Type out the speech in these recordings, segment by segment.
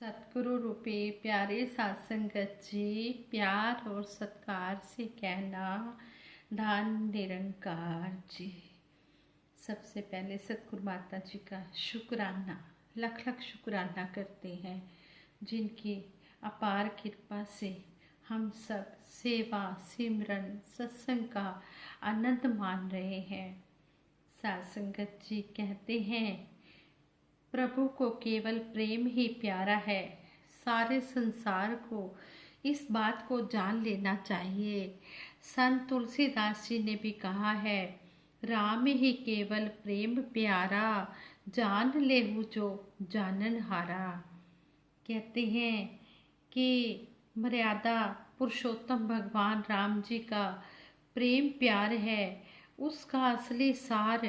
सतगुरु रूपी प्यारे साध संगत जी, प्यार और सत्कार से कहना धन निरंकार जी। सबसे पहले सतगुरु माता जी का शुक्राना, लख लख शुक्राना करते हैं, जिनकी अपार कृपा से हम सब सेवा सिमरन सत्संग का आनंद मान रहे हैं। साध संगत जी कहते हैं, प्रभु को केवल प्रेम ही प्यारा है। सारे संसार को इस बात को जान लेना चाहिए। संत तुलसीदास जी ने भी कहा है, राम ही केवल प्रेम प्यारा, जान लेहु जो जानन हारा। कहते हैं कि मर्यादा पुरुषोत्तम भगवान राम जी का प्रेम प्यार है, उसका असली सार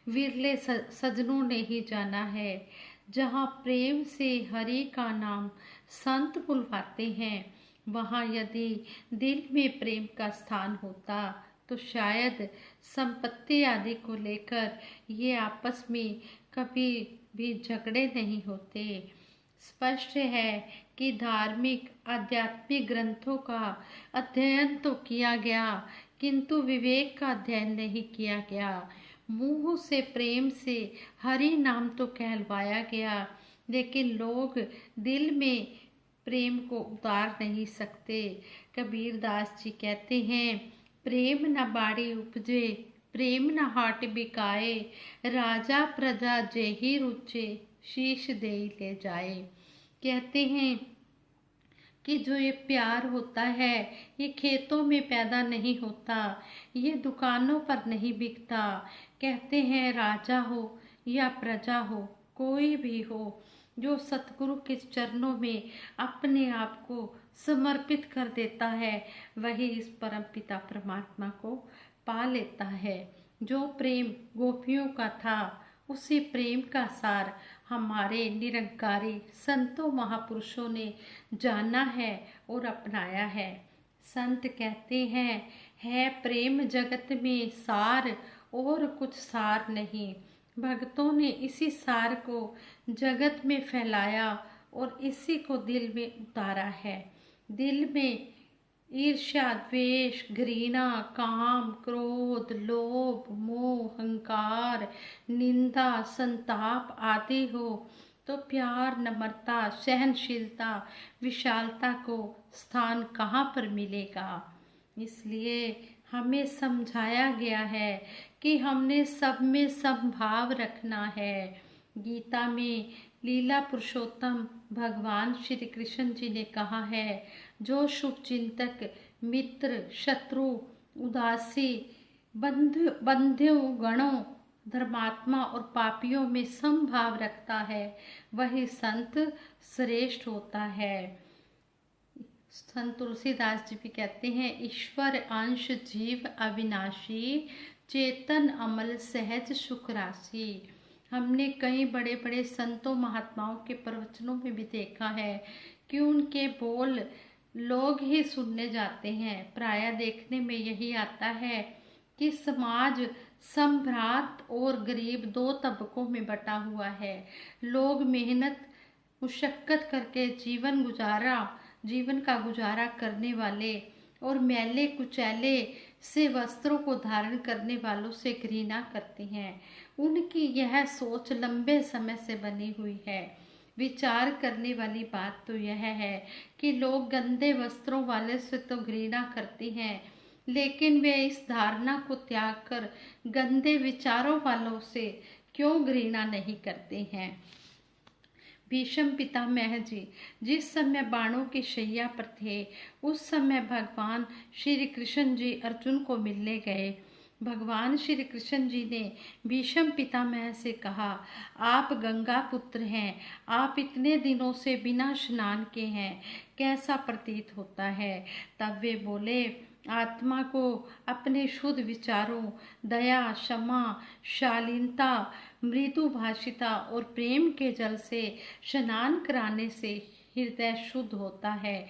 विरले सज्जनों ने ही जाना है। जहाँ प्रेम से हरि का नाम संत बुलवाते हैं, वहाँ यदि दिल में प्रेम का स्थान होता तो शायद संपत्ति आदि को लेकर ये आपस में कभी भी झगड़े नहीं होते। स्पष्ट है कि धार्मिक आध्यात्मिक ग्रंथों का अध्ययन तो किया गया, किंतु विवेक का अध्ययन नहीं किया गया। मुंह से प्रेम से हरि नाम तो कहलवाया गया, लेकिन लोग दिल में प्रेम को उतार नहीं सकते। कबीरदास जी कहते हैं, प्रेम न बाड़ी उपजे, प्रेम न हाट बिकाए, राजा प्रजा जेहि रुचे, शीश दे ले जाए। कहते हैं कि जो ये प्यार होता है, ये खेतों में पैदा नहीं होता, ये दुकानों पर नहीं बिकता। कहते हैं राजा हो या प्रजा हो, कोई भी हो, जो सतगुरु के चरणों में अपने आप को समर्पित कर देता है, वही इस परम पिता परमात्मा को पा लेता है। जो प्रेम गोपियों का था, उसी प्रेम का सार हमारे निरंकारी संतों महापुरुषों ने जाना है और अपनाया है। संत कहते हैं, है प्रेम जगत में सार, और कुछ सार नहीं। भक्तों ने इसी सार को जगत में फैलाया और इसी को दिल में उतारा है। दिल में ईर्ष्या द्वेष घृणा काम क्रोध लोभ मोह अहंकार निंदा संताप आदि हो तो प्यार नम्रता सहनशीलता विशालता को स्थान कहाँ पर मिलेगा। इसलिए हमें समझाया गया है कि हमने सब में समभाव रखना है। गीता में लीला पुरुषोत्तम भगवान श्री कृष्ण जी ने कहा है, जो शुभ चिंतक मित्र शत्रु उदासी बंधु गणों धर्मात्मा और पापियों में समभाव रखता है, वही संत श्रेष्ठ होता है। संत तुलसीदास जी भी कहते हैं, ईश्वर अंश जीव अविनाशी, चेतन अमल सहज सुख राशि। हमने कई बड़े बड़े संतों महात्माओं के प्रवचनों में भी देखा है कि उनके बोल लोग ही सुनने जाते हैं। प्राय देखने में यही आता है कि समाज संभ्रांत और गरीब दो तबकों में बटा हुआ है। लोग मेहनत मुशक्कत करके जीवन का गुजारा करने वाले और मैले कुचैले से वस्त्रों को धारण करने वालों से घृणा करते हैं। उनकी यह सोच लंबे समय से बनी हुई है। विचार करने वाली बात तो यह है कि लोग गंदे वस्त्रों वाले से तो घृणा करते हैं, लेकिन वे इस धारणा को त्याग कर गंदे विचारों वालों से क्यों घृणा नहीं करते हैं। भीष्म पितामह जी जिस समय बाणों की शैया पर थे, उस समय भगवान श्री कृष्ण जी अर्जुन को मिलने गए। भगवान श्री कृष्ण जी ने भीष्म पितामह से कहा, आप गंगा पुत्र हैं, आप इतने दिनों से बिना स्नान के हैं, कैसा प्रतीत होता है। तब वे बोले, आत्मा को अपने शुद्ध विचारों दया क्षमा शालीनता मृदु भाषिता और प्रेम के जल से स्नान कराने से हृदय शुद्ध होता है।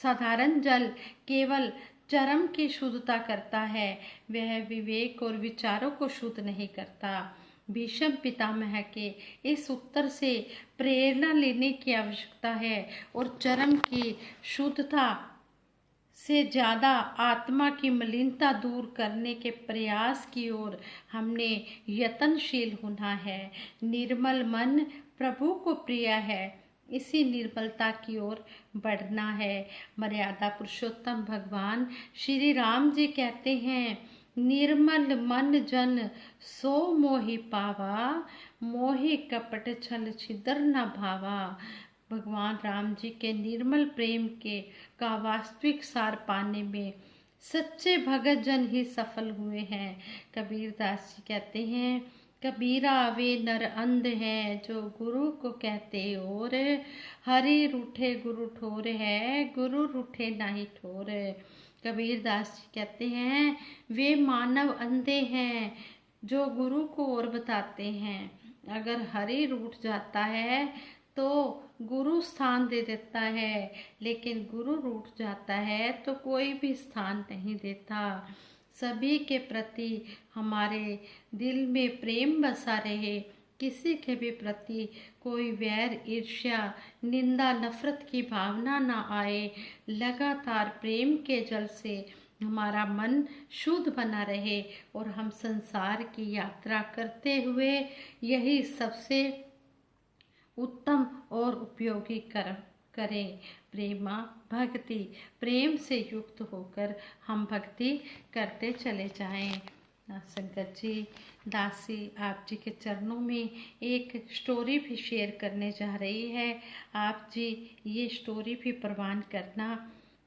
साधारण जल केवल चरम की शुद्धता करता है, वह विवेक और विचारों को शुद्ध नहीं करता। भीष्म पितामह के इस उत्तर से प्रेरणा लेने की आवश्यकता है और चरम की शुद्धता से ज़्यादा आत्मा की मलिनता दूर करने के प्रयास की ओर हमने यत्नशील होना है। निर्मल मन प्रभु को प्रिय है, इसी निर्मलता की ओर बढ़ना है। मर्यादा पुरुषोत्तम भगवान श्री राम जी कहते हैं, निर्मल मन जन सो मोहि पावा, मोहि कपट छल छिद्र न भावा। भगवान राम जी के निर्मल प्रेम के का वास्तविक सार पाने में सच्चे भगत जन ही सफल हुए हैं। कबीरदास जी कहते हैं, कबीरा वे नर अंध हैं जो गुरु को कहते और, हरि रूठे गुरु ठोर है, गुरु रूठे नहीं ठोर। कबीरदास जी कहते हैं, वे मानव अंधे हैं जो गुरु को और बताते हैं। अगर हरि रूठ जाता है तो गुरु स्थान दे देता है, लेकिन गुरु रूठ जाता है तो कोई भी स्थान नहीं देता। सभी के प्रति हमारे दिल में प्रेम बसा रहे, किसी के भी प्रति कोई वैर, ईर्ष्या, निंदा, नफरत की भावना ना आए। लगातार प्रेम के जल से हमारा मन शुद्ध बना रहे और हम संसार की यात्रा करते हुए यही सबसे उत्तम और उपयोगी कर्म करें। प्रेमा भक्ति, प्रेम से युक्त होकर हम भक्ति करते चले जाएं। संगत जी, दासी आप जी के चरणों में एक स्टोरी भी शेयर करने जा रही है। आप जी ये स्टोरी भी प्रवान करना।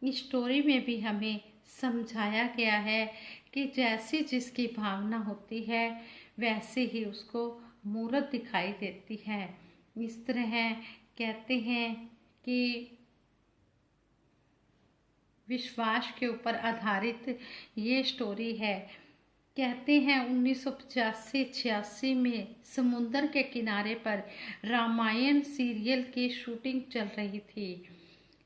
इस स्टोरी में भी हमें समझाया गया है कि जैसी जिसकी भावना होती है वैसे ही उसको मूर्त दिखाई देती है। इस तरह कहते हैं कि विश्वास के ऊपर आधारित ये स्टोरी है। कहते हैं 1985-86 में समुंदर के किनारे पर रामायण सीरियल की शूटिंग चल रही थी।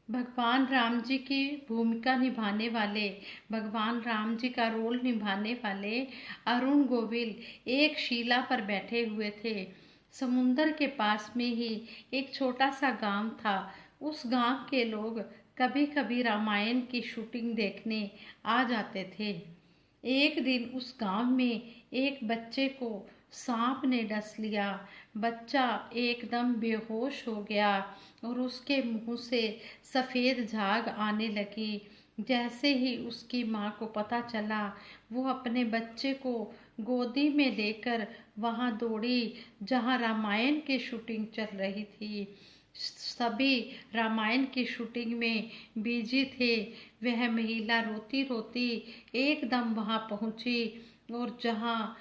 भगवान राम जी की भूमिका निभाने वाले, भगवान राम जी का रोल निभाने वाले अरुण गोविल एक शिला पर बैठे हुए थे। समुंदर के पास में ही एक छोटा सा गांव था। उस गांव के लोग कभी कभी रामायण की शूटिंग देखने आ जाते थे। एक दिन उस गांव में एक बच्चे को सांप ने डस लिया। बच्चा एकदम बेहोश हो गया और उसके मुंह से सफ़ेद झाग आने लगी। जैसे ही उसकी माँ को पता चला, वो अपने बच्चे को गोदी में लेकर वहाँ दौड़ी जहाँ रामायण की शूटिंग चल रही थी। सभी रामायण की शूटिंग में बिजी थे। वह महिला रोती रोती एकदम वहाँ पहुँची और जहाँ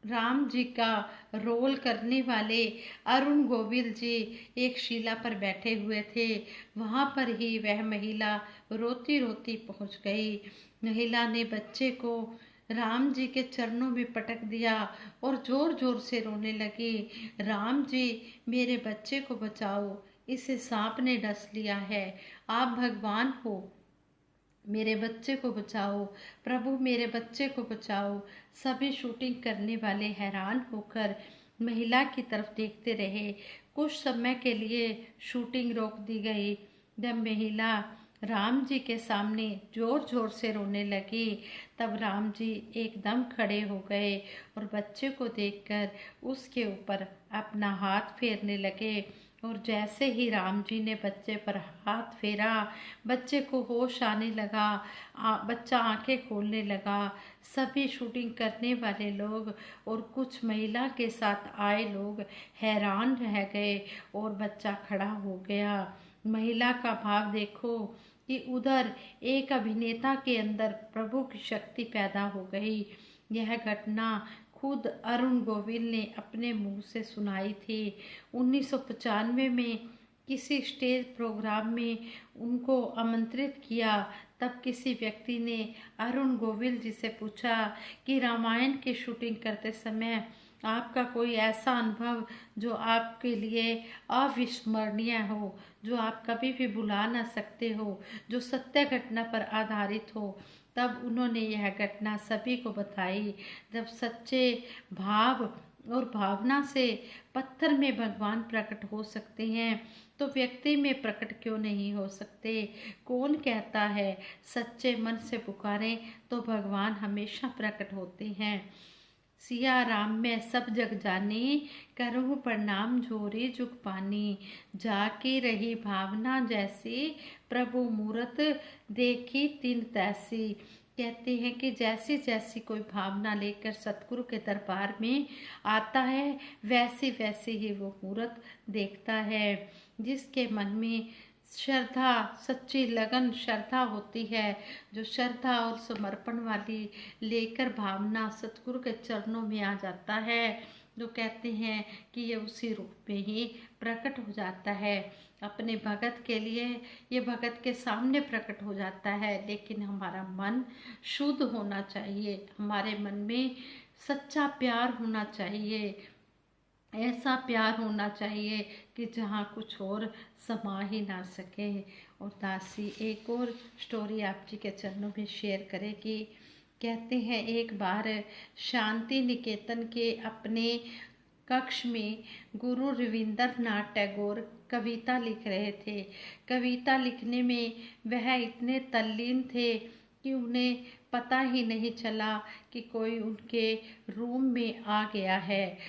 राम जी का रोल करने वाले अरुण गोविल जी एक शिला पर बैठे हुए थे, वहाँ पर ही वह महिला रोती रोती पहुँच गई। महिला ने बच्चे को राम जी के चरणों में पटक दिया और जोर जोर से रोने लगी, राम जी मेरे बच्चे को बचाओ, इसे सांप ने डस लिया है, आप भगवान हो, मेरे बच्चे को बचाओ, प्रभु मेरे बच्चे को बचाओ। सभी शूटिंग करने वाले हैरान होकर महिला की तरफ देखते रहे। कुछ समय के लिए शूटिंग रोक दी गई। जब महिला राम जी के सामने जोर जोर से रोने लगी, तब राम जी एकदम खड़े हो गए और बच्चे को देखकर उसके ऊपर अपना हाथ फेरने लगे। और जैसे ही राम जी ने बच्चे पर हाथ फेरा, बच्चे को होश आने लगा, बच्चा आंखें खोलने लगा। सभी शूटिंग करने वाले लोग और कुछ महिला के साथ आए लोग हैरान रह गए और बच्चा खड़ा हो गया। महिला का भाव देखो कि उधर एक अभिनेता के अंदर प्रभु की शक्ति पैदा हो गई। यह घटना खुद अरुण गोविल ने अपने मुंह से सुनाई थी। 1995 में किसी स्टेज प्रोग्राम में उनको आमंत्रित किया, तब किसी व्यक्ति ने अरुण गोविल जी से पूछा कि रामायण की शूटिंग करते समय आपका कोई ऐसा अनुभव जो आपके लिए अविस्मरणीय हो, जो आप कभी भी भुला ना सकते हो, जो सत्य घटना पर आधारित हो। तब उन्होंने यह घटना सभी को बताई। जब सच्चे भाव और भावना से पत्थर में भगवान प्रकट हो सकते हैं तो व्यक्ति में प्रकट क्यों नहीं हो सकते? कौन कहता है सच्चे मन से पुकारें तो भगवान हमेशा प्रकट होते हैं। सिया राम मैं सब जग जानी, करूँ प्रणाम जोरी जुग पानी। जाके रही भावना जैसी, प्रभु मूरत देखी तिन तैसी। कहते हैं कि जैसी जैसी कोई भावना लेकर सतगुरु के दरबार में आता है वैसी वैसी ही वो मूरत देखता है। जिसके मन में श्रद्धा, सच्ची लगन श्रद्धा होती है, जो श्रद्धा और समर्पण वाली लेकर भावना सतगुरु के चरणों में आ जाता है, जो कहते हैं कि ये उसी रूप में ही प्रकट हो जाता है। अपने भगत के लिए ये भगत के सामने प्रकट हो जाता है, लेकिन हमारा मन शुद्ध होना चाहिए, हमारे मन में सच्चा प्यार होना चाहिए, ऐसा प्यार होना चाहिए कि जहाँ कुछ और समा ही ना सके। और दासी एक और स्टोरी आप जी के चरणों में शेयर करेगी। कहते हैं एक बार शांति निकेतन के अपने कक्ष में गुरु रविंद्रनाथ टैगोर कविता लिख रहे थे। कविता लिखने में वह इतने तल्लीन थे कि उन्हें पता ही नहीं चला कि कोई उनके रूम में आ गया है।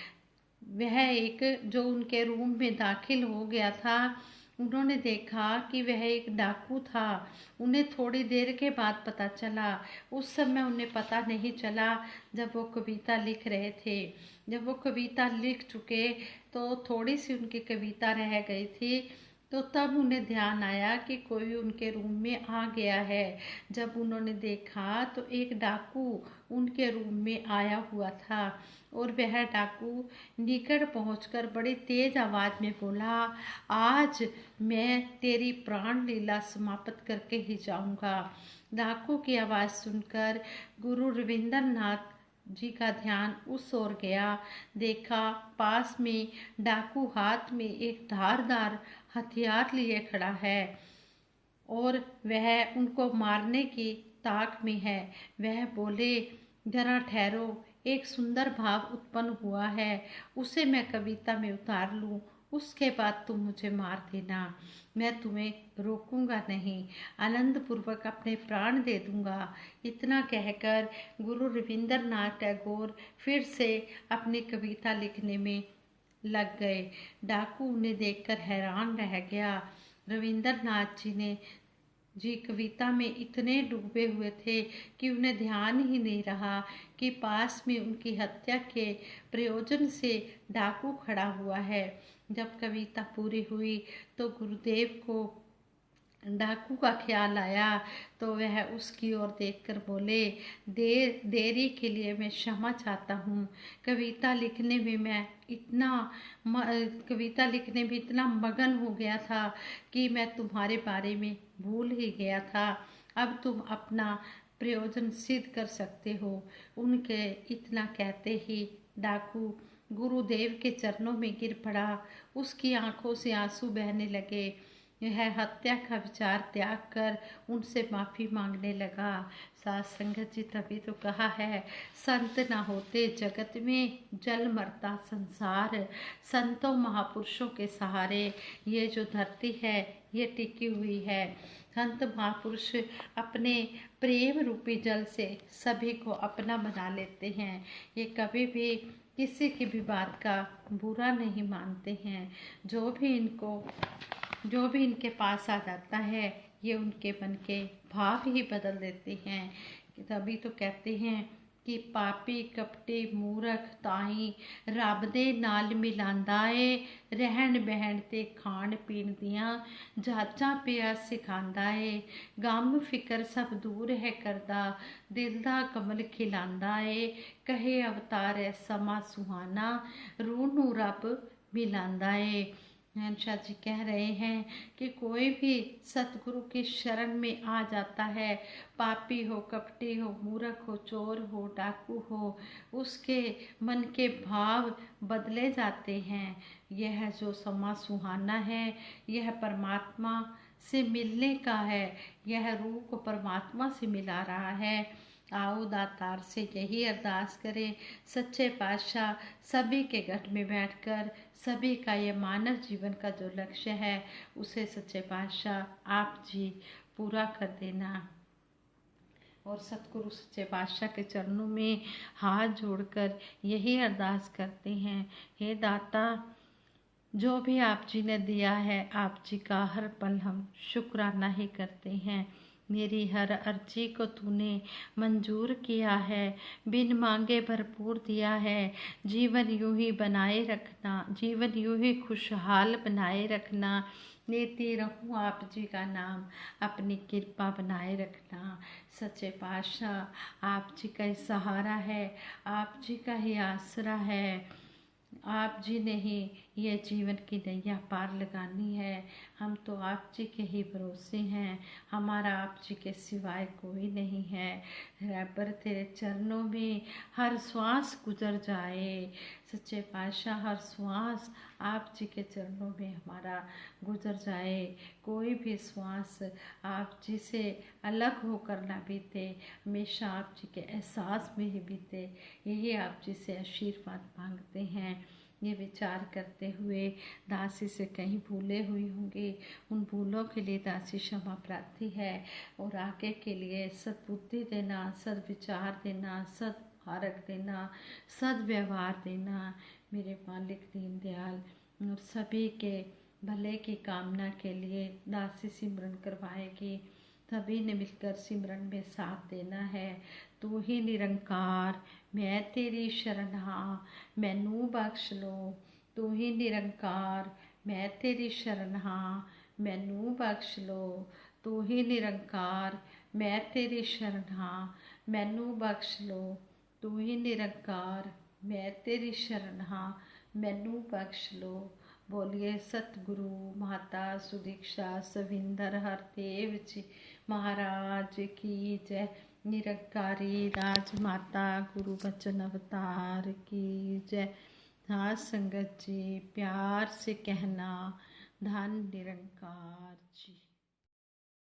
वह एक जो उनके रूम में दाखिल हो गया था, उन्होंने देखा कि वह एक डाकू था। उन्हें थोड़ी देर के बाद पता चला, उस समय उन्हें पता नहीं चला जब वो कविता लिख रहे थे। जब वो कविता लिख चुके तो थोड़ी सी उनकी कविता रह गई थी, तो तब उन्हें ध्यान आया कि कोई उनके रूम में आ गया है। जब उन्होंने देखा तो एक डाकू उनके रूम में आया हुआ था और वह डाकू निकट पहुंचकर बड़ी तेज आवाज में बोला, आज मैं तेरी प्राण लीला समाप्त करके ही जाऊंगा। डाकू की आवाज सुनकर गुरु रविंद्रनाथ जी का ध्यान उस ओर गया। देखा पास में डाकू हाथ में एक धारदार हथियार लिए खड़ा है और वह उनको मारने की ताक में है। वह बोले, जरा ठहरो, एक सुंदर भाव उत्पन्न हुआ है, उसे मैं कविता में उतार लूं, उसके बाद तुम मुझे मार देना। मैं तुम्हें रोकूंगा नहीं, आनंद पूर्वक अपने प्राण दे दूंगा। इतना कहकर गुरु रविंद्रनाथ टैगोर फिर से अपनी कविता लिखने में लग गए। डाकू उन्हें देखकर हैरान रह गया। रविंद्रनाथ जी कविता में इतने डूबे हुए थे कि उन्हें ध्यान ही नहीं रहा कि पास में उनकी हत्या के प्रयोजन से डाकू खड़ा हुआ है। जब कविता पूरी हुई तो गुरुदेव को डाकू का ख्याल आया, तो वह उसकी ओर देखकर बोले, देरी के लिए मैं क्षमा चाहता हूँ। कविता लिखने में इतना मगन हो गया था कि मैं तुम्हारे बारे में भूल ही गया था। अब तुम अपना प्रयोजन सिद्ध कर सकते हो। उनके इतना कहते ही डाकू गुरुदेव के चरणों में गिर पड़ा। उसकी आंखों से आंसू बहने लगे। यह हत्या का विचार त्याग कर उनसे माफी मांगने लगा। साथ संगत जी, तभी तो कहा है, संत ना होते जगत में जल मरता संसार। संतों महापुरुषों के सहारे ये जो धरती है ये टिकी हुई है। संत महापुरुष अपने प्रेम रूपी जल से सभी को अपना बना लेते हैं। ये कभी भी किसी की भी बात का बुरा नहीं मानते हैं। जो भी इनके पास आ जाता है ये उनके मन के भाव ही बदल देते हैं। तभी तो कहते हैं कि पापी कपटे मूरख ताई रब दे नाल मिलांदा ए, रहन बहन ते खाण पीण दियां जाचां पिया सिखांदा ए, गम फिकर सब दूर है करदा, दिल दा कमल खिलांदा ए, कहे अवतार है समा सुहाना, रूह नूं रब मिलांदा ए। शाह जी कह रहे हैं कि कोई भी सतगुरु की शरण में आ जाता है, पापी हो, कपटी हो, मूर्ख हो, चोर हो, डाकू हो, उसके मन के भाव बदले जाते हैं। यह जो समा सुहाना है यह परमात्मा से मिलने का है। यह रूह को परमात्मा से मिला रहा है। आओ दातार से यही अरदास करें, सच्चे पातशाह सभी के घर में बैठकर सभी का ये मानव जीवन का जो लक्ष्य है उसे सच्चे पातशाह आप जी पूरा कर देना। और सतगुरु सच्चे पातशाह के चरणों में हाथ जोड़कर यही अरदास करते हैं, हे दाता जो भी आप जी ने दिया है आप जी का हर पल हम शुक्राना ही करते हैं। मेरी हर अर्जी को तूने मंजूर किया है, बिन मांगे भरपूर दिया है। जीवन यूं ही बनाए रखना, जीवन यूं ही खुशहाल बनाए रखना। लेती रहूं आप जी का नाम, अपनी कृपा बनाए रखना। सच्चे पातशाह आप जी का ही सहारा है, आप जी का ही आसरा है। आप जी ने ही ये जीवन की नैया पार लगानी है। हम तो आप जी के ही भरोसे हैं, हमारा आप जी के सिवाय कोई नहीं है। रैबर तेरे चरणों में हर श्वास गुजर जाए, सच्चे पातशाह हर श्वास आप जी के चरणों में हमारा गुजर जाए। कोई भी श्वास आप जी से अलग होकर ना बीते, हमेशा आप जी के एहसास में ही बीते। यही आप जी से आशीर्वाद मांगते हैं। ये विचार करते हुए दासी से कहीं भूले हुई होंगी, उन भूलों के लिए दासी क्षमा प्रार्थी है। और आगे के लिए सद्बुद्धि देना, सद्विचार देना, सद्मार्ग देना, सद्व्यवहार देना। मेरे मालिक दीनदयाल और सभी के भले की कामना के लिए दासी सिमरन करवाएगी। सभी ने मिलकर सिमरन में साथ देना है। तू ही निरंकार मैं तेरी शरण हाँ, मैनू बख्श लो। तू ही निरंकार मैं तेरी शरण हाँ, मैनू बख्श लो। तू ही निरंकार मैं तेरी शरण हाँ, मैनू बख्श लो। तू ही निरंकार मैं तेरी शरण हाँ, मैनू बख्श लो। बोलिए सतगुरु माता सुदीक्षा सविंदर हरदेव जी महाराज की जय। निरंकारी राजमाता गुरु बचन अवतार की जय। साध संगत जी प्यार से कहना धन निरंकार जी।